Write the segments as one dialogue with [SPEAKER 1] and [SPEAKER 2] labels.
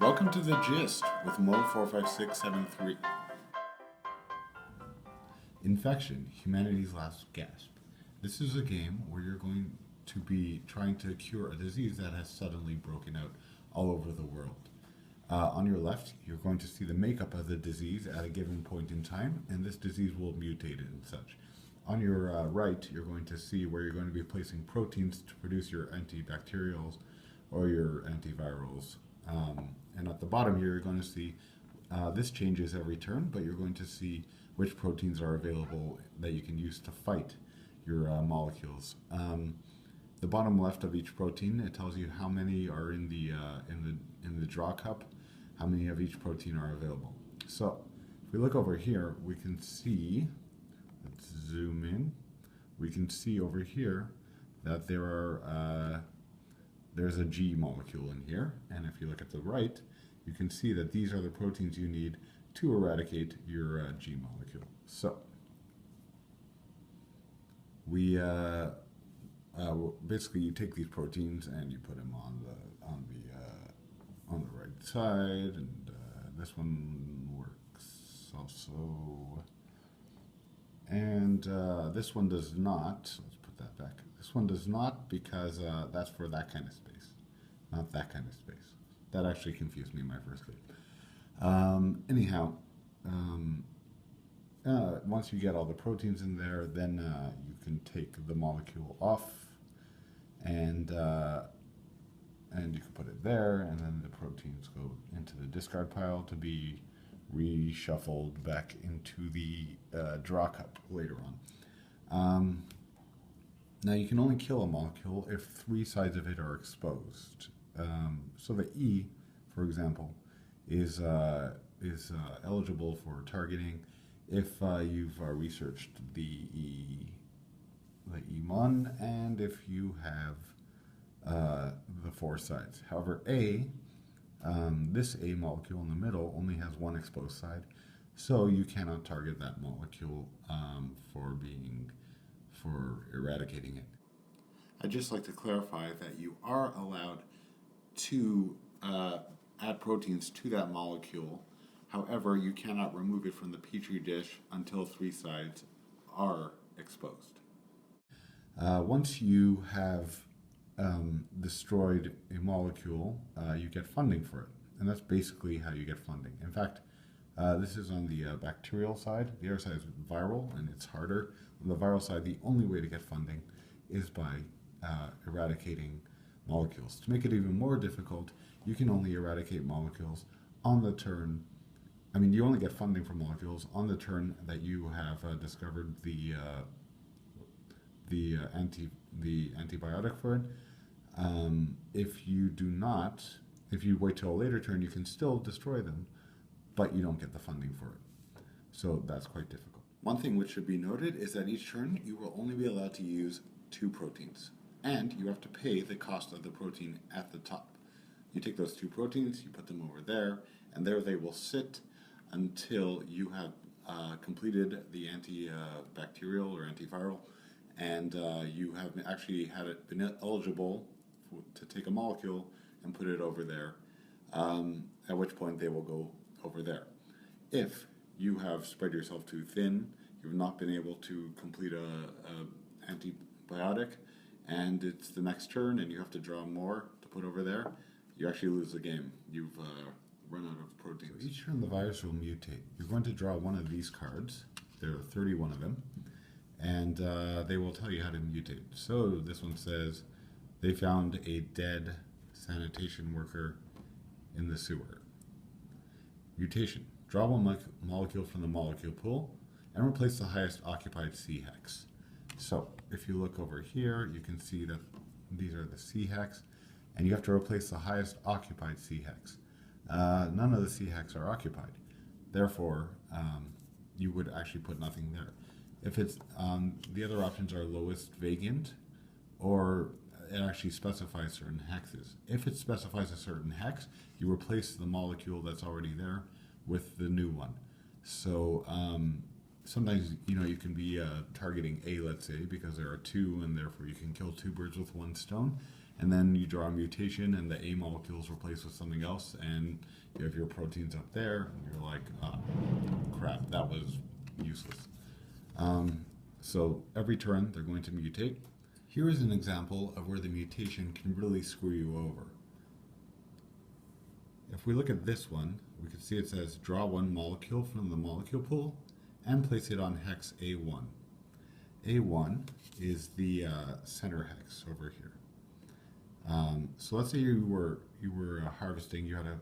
[SPEAKER 1] Welcome to The Gist with Mo45673. Infection, humanity's last gasp. This is a game where you're going to be trying to cure a disease that has suddenly broken out all over the world. On your left, you're going to see the makeup of the disease at a given point in time, and this disease will mutate and such. On your right, you're going to see where you're going to be placing proteins to produce your antibacterials or your antivirals. And at the bottom here, you're going to see this changes every turn, but you're going to see which proteins are available that you can use to fight your molecules. The bottom left of each protein, it tells you how many are in the draw cup, how many of each protein are available. So if we look over here, we can see. Let's zoom in. We can see over here that there's a G molecule in here, and if you look at the right, you can see that these are the proteins you need to eradicate your G molecule. So we basically you take these proteins and you put them on the right side, and this one works also, and this one does not. Let's put that back. This one does not because that's for that kind of space, not that kind of space. That actually confused me in my first game. Anyhow, once you get all the proteins in there, then you can take the molecule off, and you can put it there, and then the proteins go into the discard pile to be reshuffled back into the draw cup later on. Now you can only kill a molecule if 3 sides of it are exposed. So the E, for example, is eligible for targeting if you've researched the E1 and if you have the 4 sides. However, A, this A molecule in the middle only has 1 exposed side, so you cannot target that molecule for eradicating it. I'd just like to clarify that you are allowed to add proteins to that molecule. However, you cannot remove it from the petri dish until 3 sides are exposed. Once you have destroyed a molecule, you get funding for it. And that's basically how you get funding. In fact, this is on the bacterial side. The other side is viral, and it's harder. On the viral side, the only way to get funding is by eradicating molecules. To make it even more difficult, you can only eradicate molecules on the turn. I mean, you only get funding for molecules on the turn that you have discovered the antibiotic for it. If you do not, if you wait till a later turn, you can still destroy them, but you don't get the funding for it. So that's quite difficult. One thing which should be noted is that each turn you will only be allowed to use 2 proteins, and you have to pay the cost of the protein at the top. You take those 2 proteins, you put them over there, and there they will sit until you have completed the antibacterial or antiviral, and you have actually been eligible to take a molecule and put it over there, at which point they will go over there. If you have spread yourself too thin, you've not been able to complete a antibiotic, and it's the next turn and you have to draw more to put over there, you actually lose the game. You've run out of proteins. So each turn the virus will mutate. You're going to draw one of these cards. There are 31 of them, and they will tell you how to mutate. So this one says they found a dead sanitation worker in the sewer. Mutation. Draw one molecule from the molecule pool and replace the highest occupied C hex. So if you look over here, you can see that these are the C hex, and you have to replace the highest occupied C hex. None of the C hex are occupied. Therefore, you would actually put nothing there. If it's the other options are lowest vacant, or it actually specifies certain hexes. If it specifies a certain hex, you replace the molecule that's already there with the new one. So sometimes you can be targeting A, let's say, because there are 2, and therefore you can kill 2 birds with 1 stone. and then you draw a mutation, and the A molecule is replaced with something else, and you have your proteins up there, and you're like, oh, crap, that was useless. So every turn, they're going to mutate. Here is an example of where the mutation can really screw you over. If we look at this one, we can see it says draw one molecule from the molecule pool and place it on hex A1. A1 is the center hex over here. So let's say you were harvesting, you had a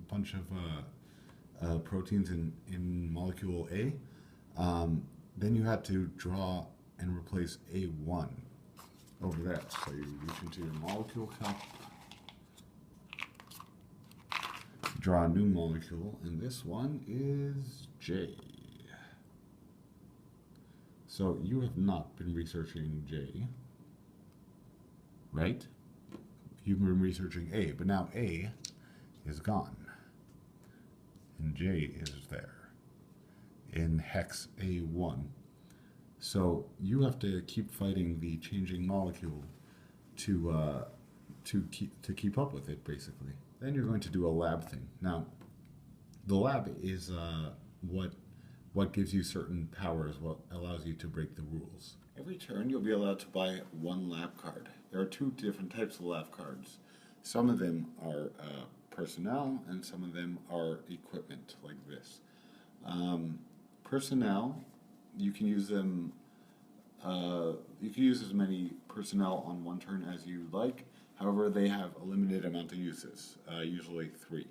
[SPEAKER 1] bunch of proteins in molecule A. Then you had to draw and replace A1 over there. So you reach into your molecule cup, draw a new molecule, and this one is J. So you have not been researching J, right? You've been researching A, but now A is gone, and J is there in hex A1. So you have to keep fighting the changing molecule to keep up with it, basically. Then you're going to do a lab thing. Now, the lab is what gives you certain powers, what allows you to break the rules. Every turn, you'll be allowed to buy one lab card. There are two different types of lab cards. Some of them are personnel, and some of them are equipment, like this. Personnel, you can use them. You can use as many personnel on one turn as you like. However, they have a limited amount of uses, usually 3.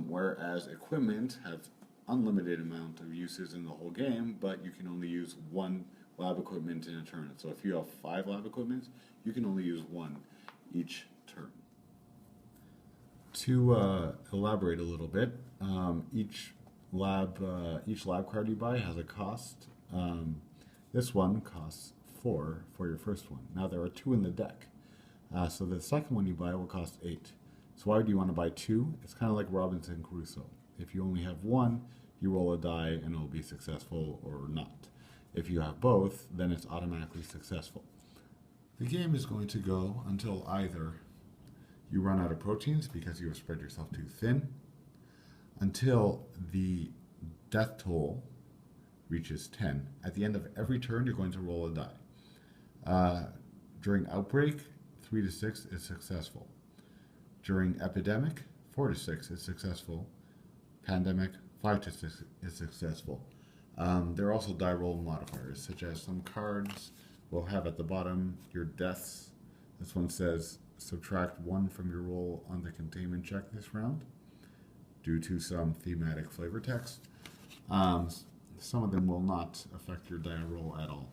[SPEAKER 1] Whereas equipment have unlimited amount of uses in the whole game, but you can only use one lab equipment in a turn. So if you have 5 lab equipments, you can only use 1 each turn. To elaborate a little bit, each lab card you buy has a cost. This one costs 4 for your first one. Now there are 2 in the deck, so the second one you buy will cost 8. So why do you want to buy 2? It's kind of like Robinson Crusoe. If you only have 1, you roll a die and it will be successful or not. If you have both, then it's automatically successful. The game is going to go until either you run out of proteins because you have spread yourself too thin, until the death toll reaches 10. At the end of every turn, you're going to roll a die. During outbreak, 3 to 6 is successful. During epidemic, 4 to 6 is successful. Pandemic, 5 to 6 is successful. There are also die roll modifiers, such as some cards will have at the bottom your deaths. This one says subtract 1 from your roll on the containment check this round, due to some thematic flavor text. Some of them will not affect your die roll at all.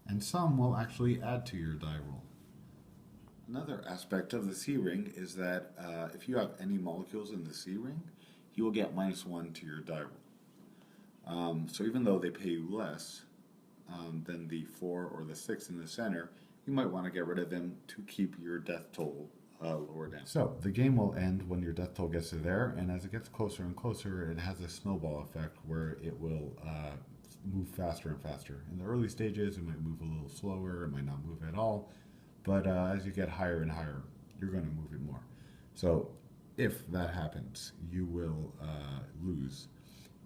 [SPEAKER 1] And some will actually add to your die roll. Another aspect of the C ring is that if you have any molecules in the C ring, you will get -1 to your die roll. So even though they pay you less than the 4 or the 6 in the center, you might want to get rid of them to keep your death toll lower down. So the game will end when your death toll gets to there, and as it gets closer and closer, it has a snowball effect where it will move faster and faster. In the early stages, it might move a little slower, it might not move at all, but as you get higher and higher, you're going to move it more. So if that happens, you will lose.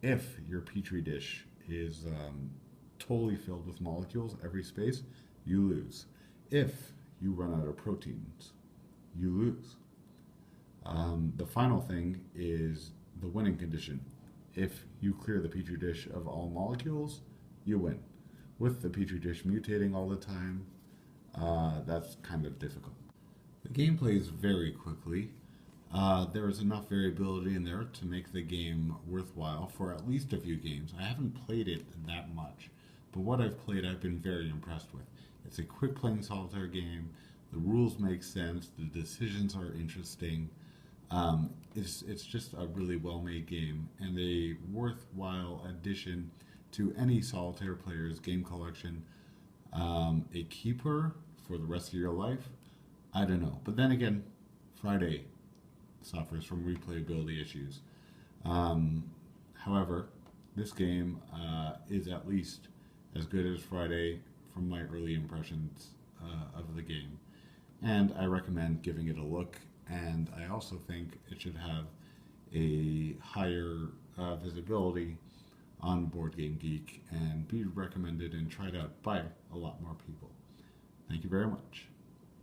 [SPEAKER 1] If your petri dish is totally filled with molecules, every space, you lose. If you run out of proteins, you lose. The final thing is the winning condition. If you clear the petri dish of all molecules, you win. With the petri dish mutating all the time, that's kind of difficult. The game plays very quickly. There is enough variability in there to make the game worthwhile for at least a few games. I haven't played it that much, but what I've played I've been very impressed with. It's a quick playing solitaire game. The rules make sense. The decisions are interesting. It's just a really well-made game and a worthwhile addition to any solitaire player's game collection. A keeper for the rest of your life? I don't know. But then again, Friday suffers from replayability issues. However, this game is at least as good as Friday from my early impressions of the game. And I recommend giving it a look. And I also think it should have a higher visibility on Board Game Geek and be recommended and tried out by a lot more people. Thank you very much.